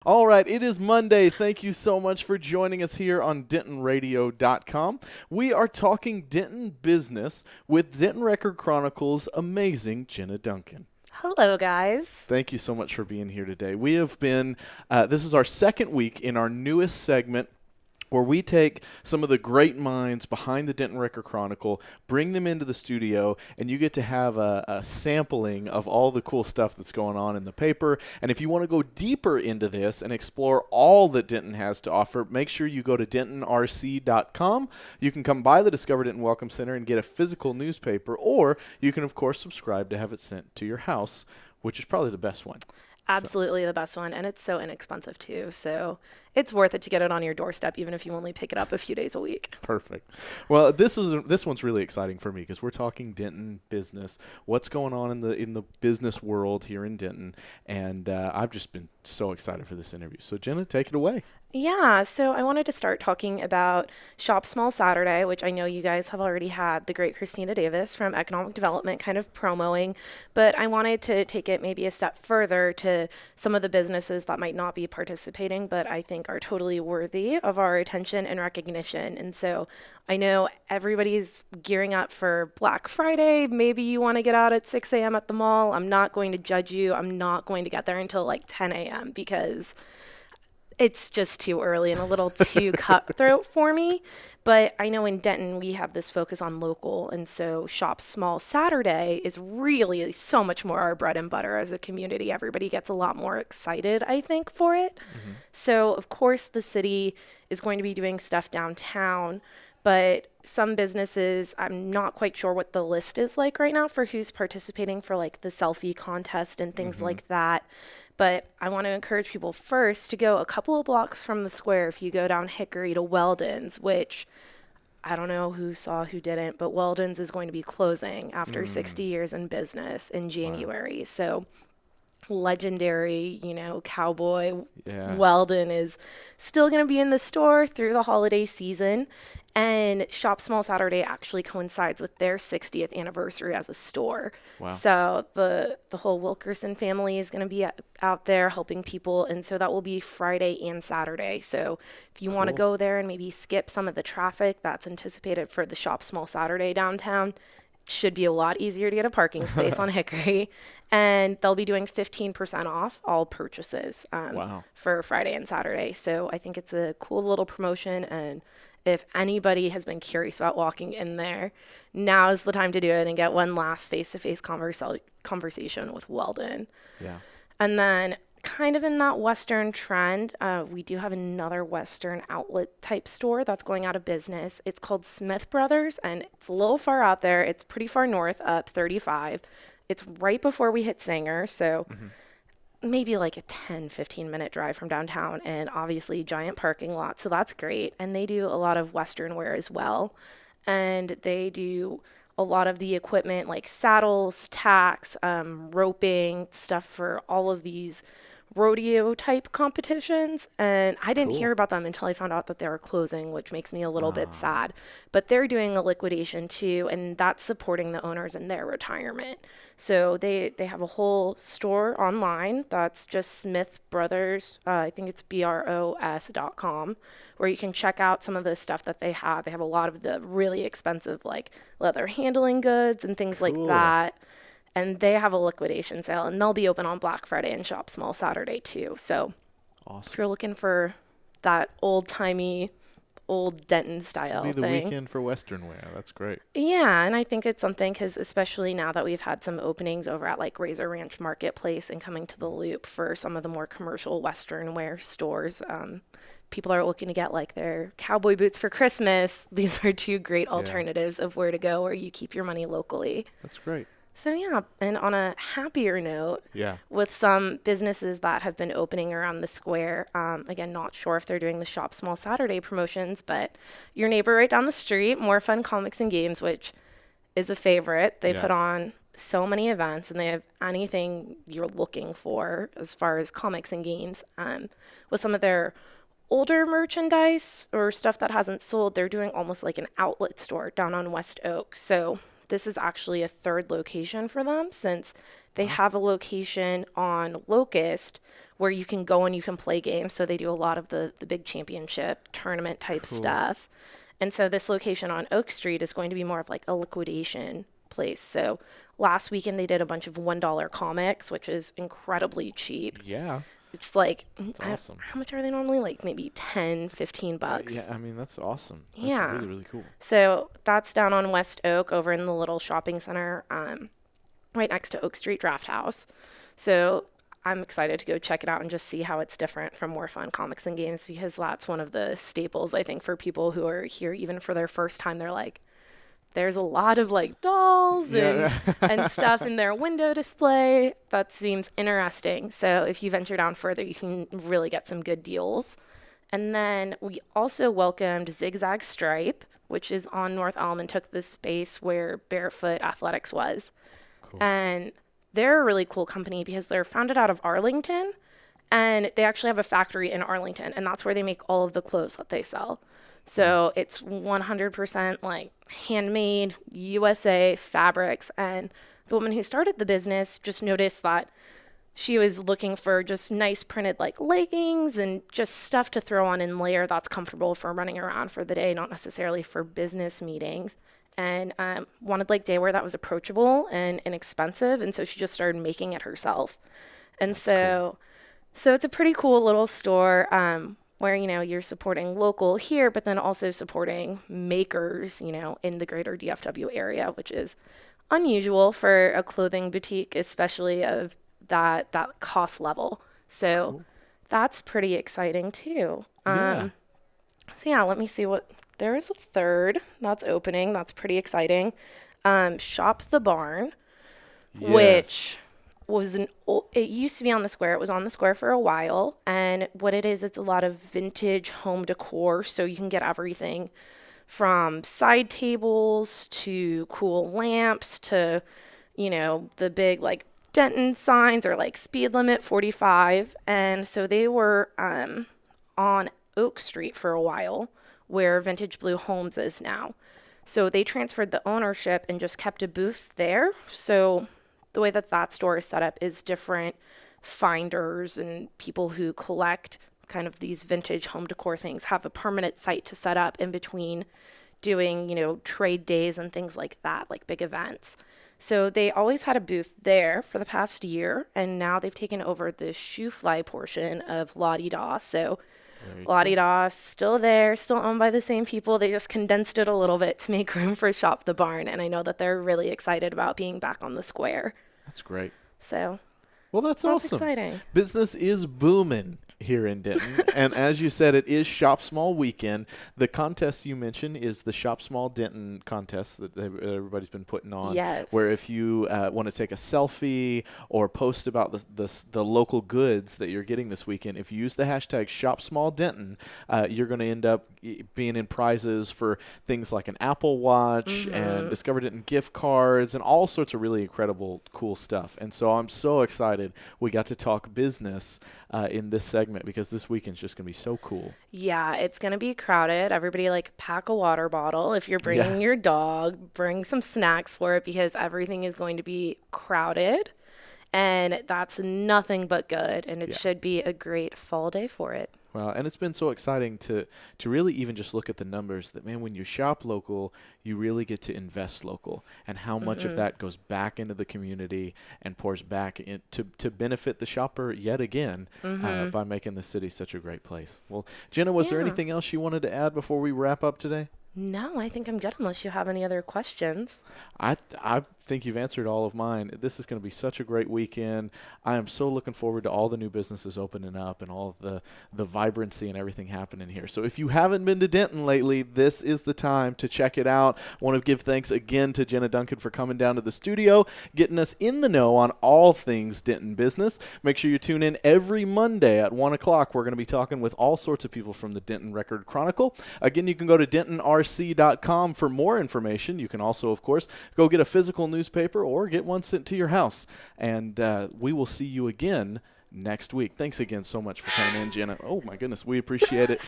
All right, it is Monday. Thank you so much for joining us here on DentonRadio.com. We are talking Denton business with Denton Record Chronicle's amazing Jenna Duncan. Hello, guys. Thank you so much for being here today. We have been, this is our second week in our newest segment where we take some of the great minds behind the Denton Record Chronicle, bring them into the studio, and you get to have a sampling of all the cool stuff that's going on in the paper. And if you want to go deeper into this and explore all that Denton has to offer, make sure you go to dentonrc.com. You can come by the Discover Denton Welcome Center and get a physical newspaper, or you can, of course, subscribe to have it sent to your house, which is probably the best one. Absolutely the best one, and it's so inexpensive too. So it's worth it to get it on your doorstep, even if you only pick it up a few days a week. Perfect. Well, this one's really exciting for me because we're talking Denton business. What's going on in the business world here in Denton, and I've just been so excited for this interview. So Jenna, take it away. Yeah, so I wanted to start talking about Shop Small Saturday, which I know you guys have already had the great Christina Davis from Economic Development kind of promoing, but I wanted to take it maybe a step further to some of the businesses that might not be participating, but I think are totally worthy of our attention and recognition. And so I know everybody's gearing up for Black Friday. Maybe you want to get out at 6 a.m. at the mall. I'm not going to judge you. I'm not going to get there until like 10 a.m. because it's just too early and a little too cutthroat for me. But I know in Denton, we have this focus on local. And so Shop Small Saturday is really so much more our bread and butter as a community. Everybody gets a lot more excited, I think, for it. Mm-hmm. So, of course, the city is going to be doing stuff downtown. But some businesses, I'm not quite sure what the list is like right now for who's participating for like the selfie contest and things like that. But I want to encourage people first to go a couple of blocks from the square if you go down Hickory to Weldon's, which I don't know who saw, who didn't, but Weldon's is going to be closing after 60 years in business in January. Wow. So legendary, cowboy Weldon is still going to be in the store through the holiday season. And Shop Small Saturday actually coincides with their 60th anniversary as a store. Wow. So the whole Wilkerson family is going to be out there helping people. And so that will be Friday and Saturday. So if you want to go there and maybe skip some of the traffic that's anticipated for the Shop Small Saturday downtown, should be a lot easier to get a parking space on Hickory. And they'll be doing 15% off all purchases for Friday and Saturday. So I think it's a cool little promotion. And if anybody has been curious about walking in there, now is the time to do it and get one last face-to-face conversation with Weldon. Yeah. And then kind of in that Western trend, we do have another Western outlet type store that's going out of business. It's called Smith Brothers, and it's a little far out there. It's pretty far north, up 35. It's right before we hit Sanger, so maybe like a 10-15 minute drive from downtown, and obviously giant parking lot, so that's great. And they do a lot of Western wear as well, and they do a lot of the equipment like saddles, tacks, roping, stuff for all of these rodeo type competitions. And I didn't hear about them until I found out that they were closing, which makes me a little bit sad. But they're doing a liquidation too, and that's supporting the owners in their retirement. So they have a whole store online that's just Smith Brothers. I think it's BROS.com, where you can check out some of the stuff that they have. They have a lot of the really expensive like leather handling goods and things like that. And they have a liquidation sale, and they'll be open on Black Friday and Shop Small Saturday too. So awesome. If you're looking for that old-timey, old Denton style thing. This will be the weekend for Western wear. That's great. Yeah, and I think it's something because especially now that we've had some openings over at like Razor Ranch Marketplace and coming to the Loop for some of the more commercial Western wear stores, people are looking to get like their cowboy boots for Christmas. These are two great alternatives of where to go where you keep your money locally. That's great. So yeah, and on a happier note, with some businesses that have been opening around the square, again, not sure if they're doing the Shop Small Saturday promotions, but your neighbor right down the street, More Fun Comics and Games, which is a favorite. They put on so many events, and they have anything you're looking for as far as comics and games. With some of their older merchandise or stuff that hasn't sold, they're doing almost like an outlet store down on West Oak. So this is actually a third location for them, since they have a location on Locust where you can go and you can play games. So they do a lot of the big championship tournament type stuff. And so this location on Oak Street is going to be more of like a liquidation place. So last weekend they did a bunch of $1 comics, which is incredibly cheap. Yeah. It's like, awesome. How much are they normally? Like maybe 10, 15 bucks. Yeah, I mean, that's awesome. That's Yeah. really, really cool. So that's down on West Oak over in the little shopping center right next to Oak Street Draft House. So I'm excited to go check it out and just see how it's different from More Fun Comics and Games, because that's one of the staples, I think, for people who are here even for their first time. They're like, there's a lot of like dolls and stuff in their window display. That seems interesting. So if you venture down further, you can really get some good deals. And then we also welcomed Zigzag Stripe, which is on North Elm and took the space where Barefoot Athletics was. Cool. And they're a really cool company because they're founded out of Arlington, and they actually have a factory in Arlington, and that's where they make all of the clothes that they sell. So it's 100% like handmade USA fabrics. And the woman who started the business just noticed that she was looking for just nice printed like leggings and just stuff to throw on and layer that's comfortable for running around for the day, not necessarily for business meetings. And wanted like day wear that was approachable and inexpensive. And so she just started making it herself. And so it's a pretty cool little store where, you know, you're supporting local here, but then also supporting makers, you know, in the greater DFW area, which is unusual for a clothing boutique, especially of that cost level. So that's pretty exciting too. So yeah, let me see what, there is a third that's opening. That's pretty exciting. Shop the Barn, which was it used to be on the square. It was on the square for a while. And what it is, it's a lot of vintage home decor. So you can get everything from side tables to cool lamps to, you know, the big like Denton signs or like speed limit 45. And so they were on Oak Street for a while, where Vintage Blue Homes is now. So they transferred the ownership and just kept a booth there. So the way that store is set up is different finders and people who collect kind of these vintage home decor things have a permanent site to set up in between doing, you know, trade days and things like that, like big events. So they always had a booth there for the past year, and now they've taken over the shoe fly portion of La Di Da. So La Di Da still there, still owned by the same people. They just condensed it a little bit to make room for Shop the Barn, and I know that they're really excited about being back on the square. That's great. So, well, that's awesome. Exciting. Business is booming here in Denton. And as you said, it is Shop Small weekend. The contest you mentioned is the Shop Small Denton contest that everybody's been putting on. Yes. Where if you want to take a selfie or post about the local goods that you're getting this weekend, if you use the hashtag Shop Small Denton, you're going to end up being in prizes for things like an Apple Watch and Discover Denton gift cards and all sorts of really incredible, cool stuff. And so I'm so excited we got to talk business in this segment, because this weekend's just going to be so cool. Yeah, it's going to be crowded. Everybody, like, pack a water bottle. If you're bringing your dog, bring some snacks for it, because everything is going to be crowded. And that's nothing but good. And it should be a great fall day for it. Well, and it's been so exciting to really even just look at the numbers that, man, when you shop local, you really get to invest local, and how much of that goes back into the community and pours back in to benefit the shopper yet again by making the city such a great place. Well, Jenna, was there anything else you wanted to add before we wrap up today? No, I think I'm good unless you have any other questions. I think you've answered all of mine. This is going to be such a great weekend. I am so looking forward to all the new businesses opening up and all of the vibrancy and everything happening here. So if you haven't been to Denton lately, this is the time to check it out. I want to give thanks again to Jenna Duncan for coming down to the studio, getting us in the know on all things Denton business. Make sure you tune in every Monday at 1 o'clock. We're going to be talking with all sorts of people from the Denton Record Chronicle. Again, you can go to dentonrc.com for more information. You can also, of course, go get a physical newspaper or get one sent to your house. And we will see you again next week. Thanks again so much for coming in, Jenna. Oh, my goodness. We appreciate it.